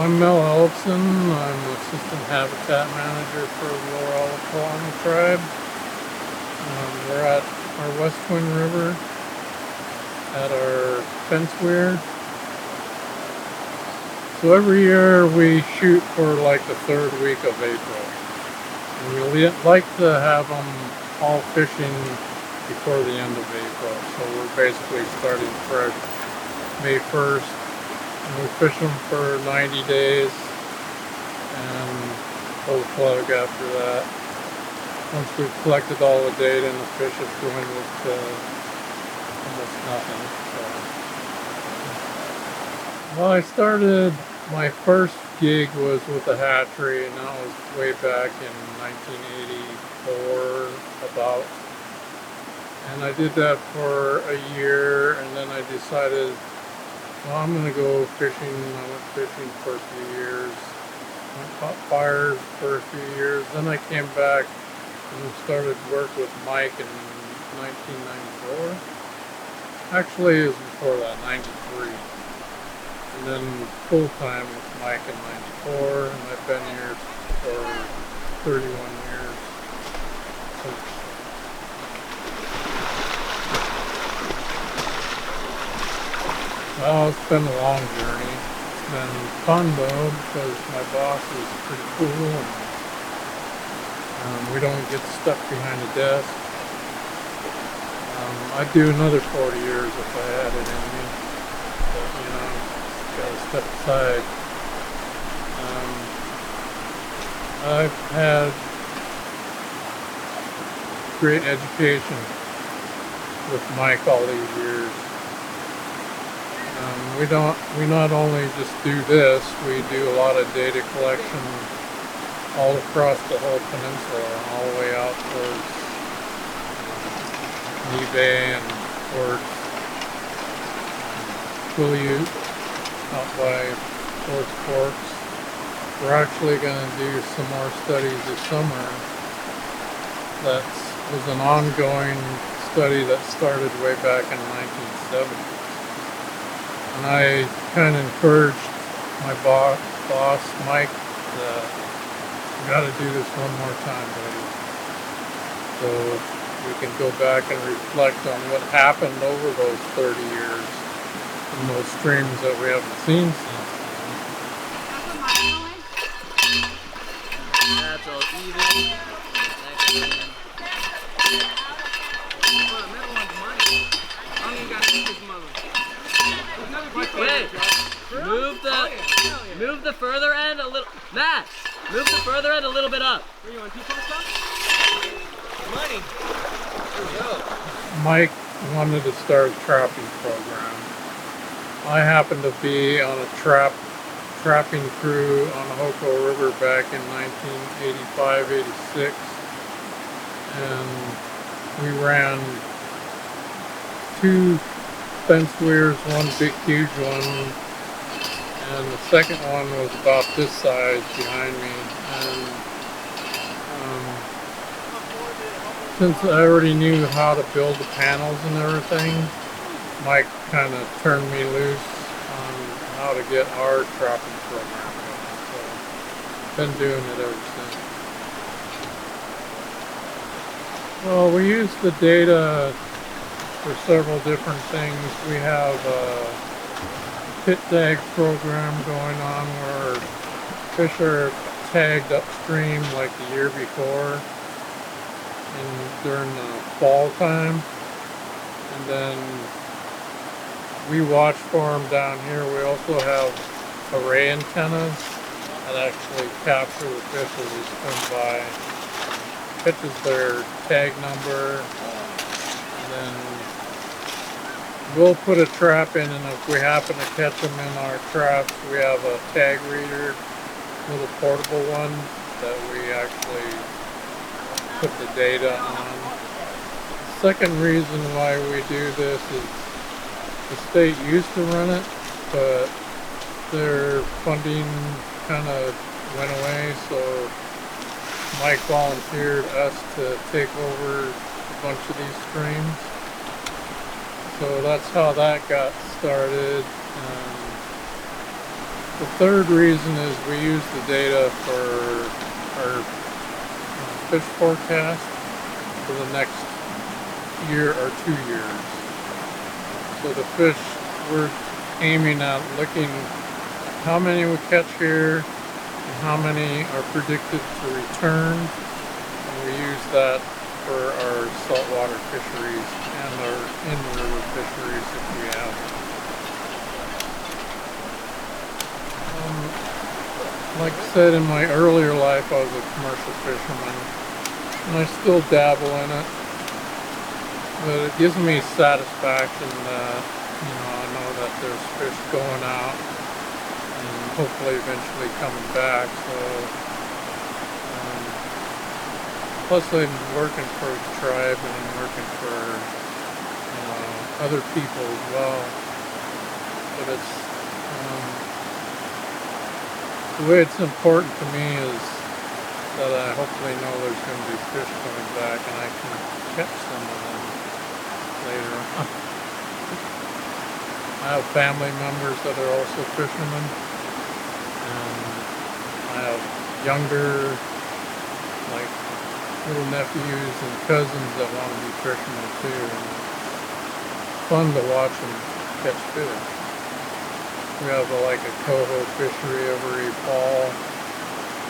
I'm Mel Ellison. I'm Assistant Habitat Manager for the Lower Alakalami Tribe. We're at our West Twin River at our fence weir. So every year we shoot for like the third week of April. And we like to have them all fishing before the end of April. So we're basically starting fresh May 1st. And we fish them for 90 days and pull the plug after that. Once we've collected all the data and the fish have dwindled to almost nothing. So. Well, I started, my first gig was with a hatchery, and that was way back in 1984 about. And I did that for a year, and then I decided, well, I'm going to go fishing. I went fishing for a few years. I caught fires for a few years. Then I came back and started work with Mike in 1994. Actually, it was before that, 93. And then full time with Mike in 94. And I've been here for 31 years. Well, it's been a long journey. It's been fun though, because my boss is pretty cool, and we don't get stuck behind a desk. I'd do another 40 years if I had it in me, but gotta step aside. I've had great education with Mike all these years. We not only just do this, we do a lot of data collection all across the whole peninsula, all the way out towards Bay and towards Quileute, out by Fort Forks. We're actually going to do some more studies this summer. That was an ongoing study that started way back in 1970. And I kind of encouraged my boss, Mike, that we got to do this one more time, buddy. So we can go back and reflect on what happened over those 30 years in those streams that we haven't seen since then. That's all even. Wait, move the further end a little. Matt, move the further end a little bit up. Where you want to keep money? There we go. Mike wanted to start a trapping program. I happened to be on a trapping crew on the Hoko River back in 1985-86, and we ran 2 fence weirs, one big huge one, and the second one was about this size behind me. And since I already knew how to build the panels and everything, Mike kind of turned me loose on how to get our trapping program going. So been doing it ever since. Well, we use the data for several different things. We have a pit tag program going on where fish are tagged upstream like the year before during the fall time, and then we watch for them down here. We also have array antennas that actually capture the fish as they swim by, catches their tag number, and then we'll put a trap in, and if we happen to catch them in our traps, we have a tag reader, little portable one that we actually put the data on. The second reason why we do this is the state used to run it, but their funding kind of went away, so Mike volunteered us to take over a bunch of these streams. So that's how that got started. The third reason is we use the data for our fish forecast for the next year or 2 years. So the fish, we're aiming at looking how many we catch here and how many are predicted to return. And we use that for our saltwater fisheries and our in-river fisheries if we have. Like I said, in my earlier life, I was a commercial fisherman, and I still dabble in it. But it gives me satisfaction that, I know that there's fish going out and hopefully eventually coming back. So, plus I'm working for the tribe and I'm working for, other people as well. But it's, the way it's important to me is that I hopefully know there's going to be fish coming back and I can catch some of them later on. I have family members that are also fishermen, and I have younger, like little nephews and cousins that want to be fishermen too. And it's fun to watch them catch fish. We have like a coho fishery every fall,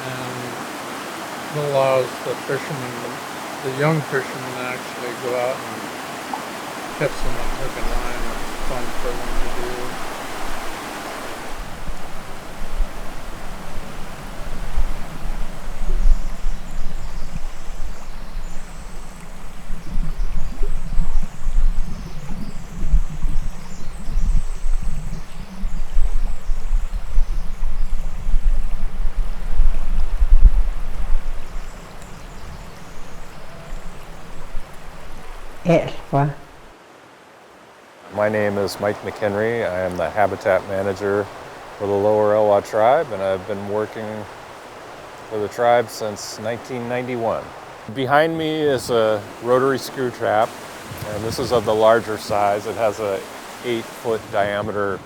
and it allows the fishermen, the young fishermen, to actually go out and catch them on hook and line. It's fun for them to do. Extra. My name is Mike McHenry. I am the habitat manager for the Lower Elwha tribe, and I've been working for the tribe since 1991. Behind me is a rotary screw trap, and this is of the larger size. It has a 8-foot diameter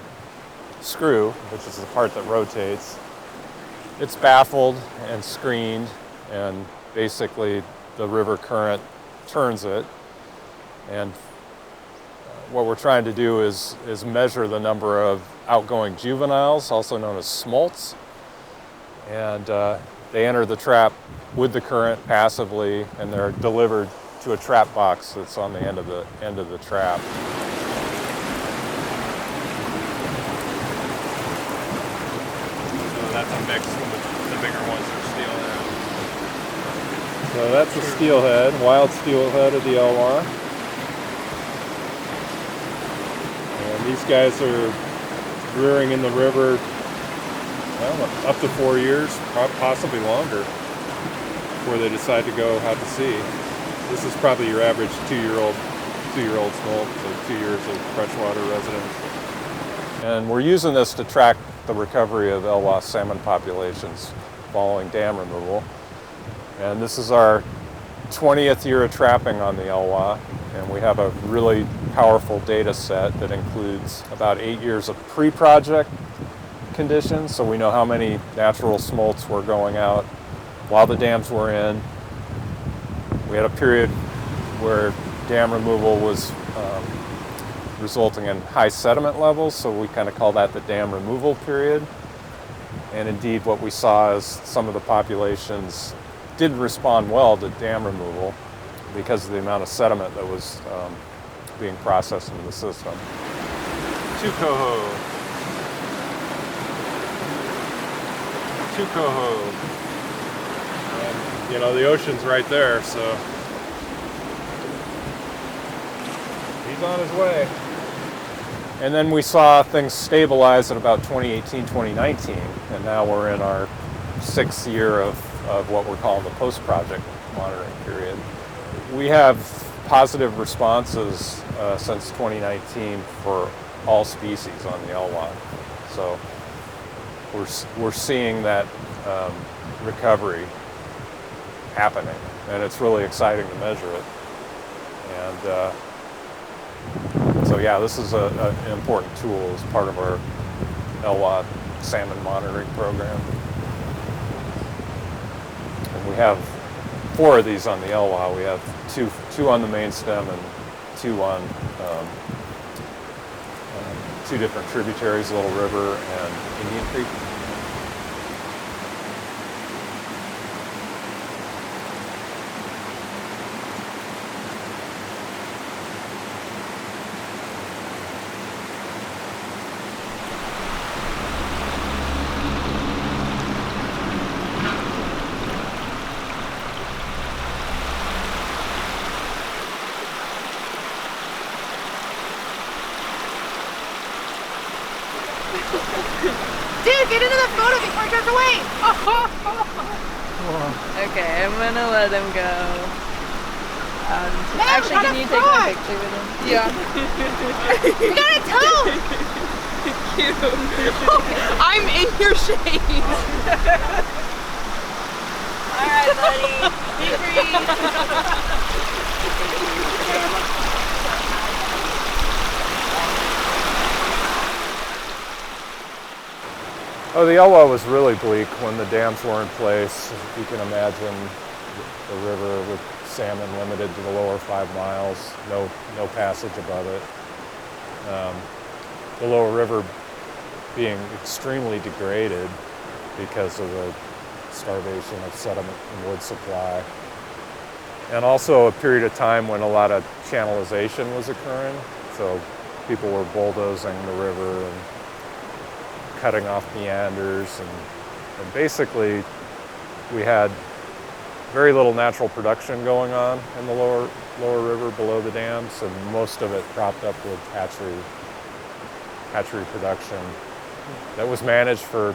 screw, which is the part that rotates. It's baffled and screened, and basically the river current turns it. And what we're trying to do is measure the number of outgoing juveniles, also known as smolts. And they enter the trap with the current passively, and they're delivered to a trap box that's on the end of the trap. So that's a mix. The bigger ones are steelhead. So that's a steelhead, wild steelhead of the Elwha. These guys are rearing in the river, well, up to 4 years, possibly longer, before they decide to go out to sea. This is probably your average two-year-old smolt, so 2 years of freshwater residence. And we're using this to track the recovery of Elwha salmon populations following dam removal. And this is our 20th year of trapping on the Elwha, and we have a really powerful data set that includes about 8 years of pre-project conditions, so we know how many natural smolts were going out while the dams were in. We had a period where dam removal was resulting in high sediment levels, so we kind of call that the dam removal period. And indeed what we saw is some of the populations did respond well to dam removal because of the amount of sediment that was being processed into the system. 2 coho. 2 coho. And, the ocean's right there, so he's on his way. And then we saw things stabilize at about 2018, 2019, and now we're in our 6th year of what we're calling the post-project monitoring period. We have positive responses since 2019 for all species on the Elwha. So we're seeing that recovery happening, and it's really exciting to measure it. And so yeah, this is an important tool as part of our Elwha salmon monitoring program. And we have 4 of these on the Elwha. We have two on the main stem and 2 on 2 different tributaries, Little River and Indian Creek. Dude, get into the photo before it goes away! Okay, I'm gonna let him go. Actually, can you take a picture with him? Yeah. You got a toe! Cute. I'm in your shade! Alright, buddy. Be free! Oh, the Elwha was really bleak when the dams were in place. You can imagine the river with salmon limited to the lower 5 miles, no passage above it. The lower river being extremely degraded because of the starvation of sediment and wood supply. And also a period of time when a lot of channelization was occurring. So people were bulldozing the river and cutting off meanders, and basically we had very little natural production going on in the lower river below the dams, and most of it propped up with hatchery production that was managed for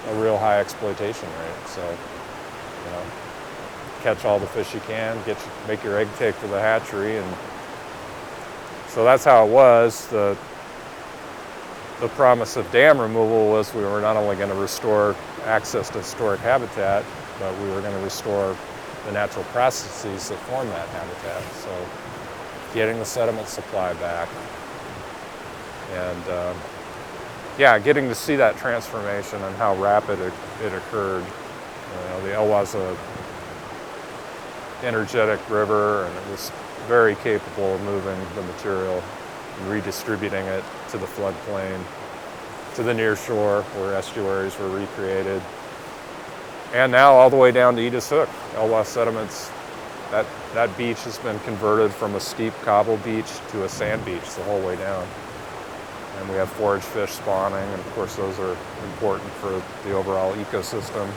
a real high exploitation rate. So, you know, catch all the fish you can, make your egg take to the hatchery, and so that's how it was. The promise of dam removal was we were not only going to restore access to historic habitat, but we were going to restore the natural processes that form that habitat. So getting the sediment supply back, and yeah, getting to see that transformation and how rapid it occurred. You know, the Elwha's a energetic river, and it was very capable of moving the material and redistributing it to the floodplain, to the near shore where estuaries were recreated, and now all the way down to Edith's Hook. Elwha sediments, that beach has been converted from a steep cobble beach to a sand beach the whole way down. And we have forage fish spawning, and of course those are important for the overall ecosystem.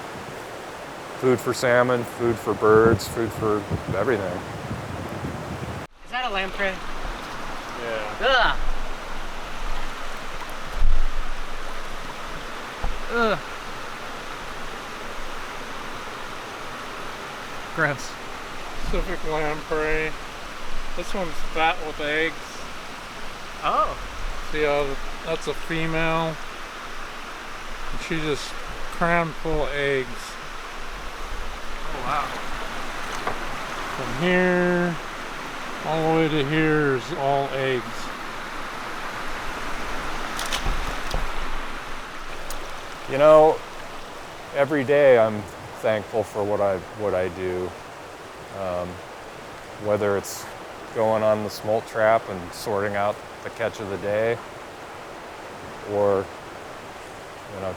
Food for salmon, food for birds, food for everything. Is that a lamprey? Yeah. Ugh. Ugh. Gross. Pacific lamprey. This one's fat with eggs. Oh. See how that's a female? And she just crammed full of eggs. Oh wow. From here all the way to here is all eggs. You know, every day I'm thankful for what I do. Whether it's going on the smolt trap and sorting out the catch of the day, or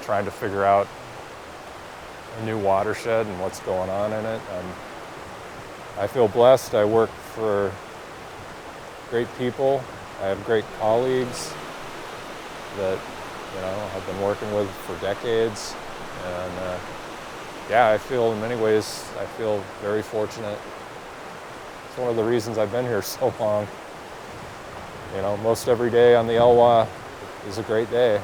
trying to figure out a new watershed and what's going on in it. I feel blessed. I work for great people. I have great colleagues that I've been working with for decades, and yeah, I feel in many ways very fortunate. It's one of the reasons I've been here so long. Most every day on the Elwha is a great day,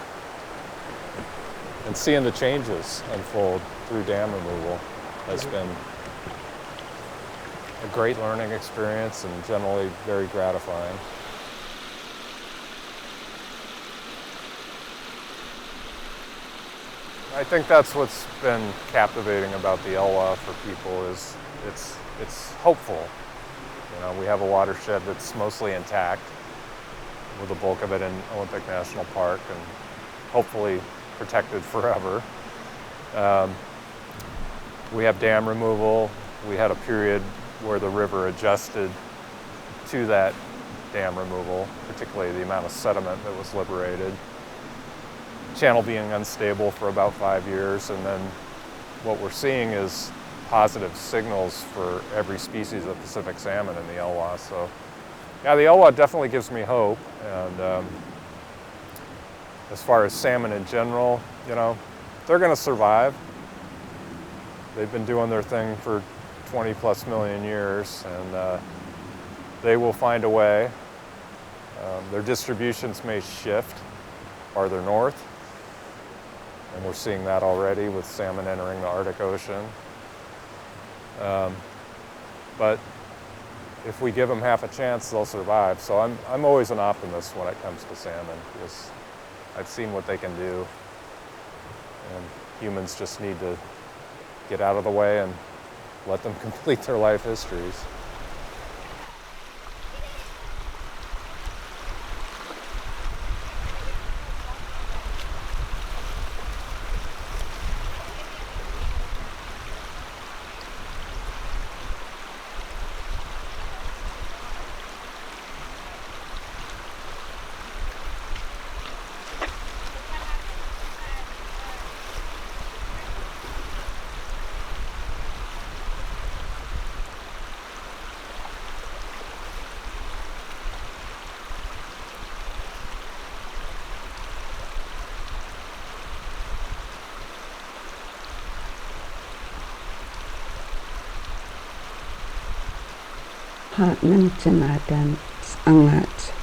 and seeing the changes unfold through dam removal has been a great learning experience and generally very gratifying. I think that's what's been captivating about the Elwha for people is it's hopeful. We have a watershed that's mostly intact, with the bulk of it in Olympic National Park, and hopefully protected forever. We have dam removal. We had a period where the river adjusted to that dam removal, particularly the amount of sediment that was liberated. Channel being unstable for about 5 years, and then what we're seeing is positive signals for every species of Pacific salmon in the Elwha. So yeah, the Elwha definitely gives me hope. And as far as salmon in general, you know, they're going to survive. They've been doing their thing for 20 plus million years, and they will find a way. Their distributions may shift farther north, and we're seeing that already with salmon entering the Arctic Ocean. But if we give them half a chance, they'll survive. So I'm always an optimist when it comes to salmon, because I've seen what they can do, and humans just need to get out of the way and let them complete their life histories. Ha'nan tinadan angat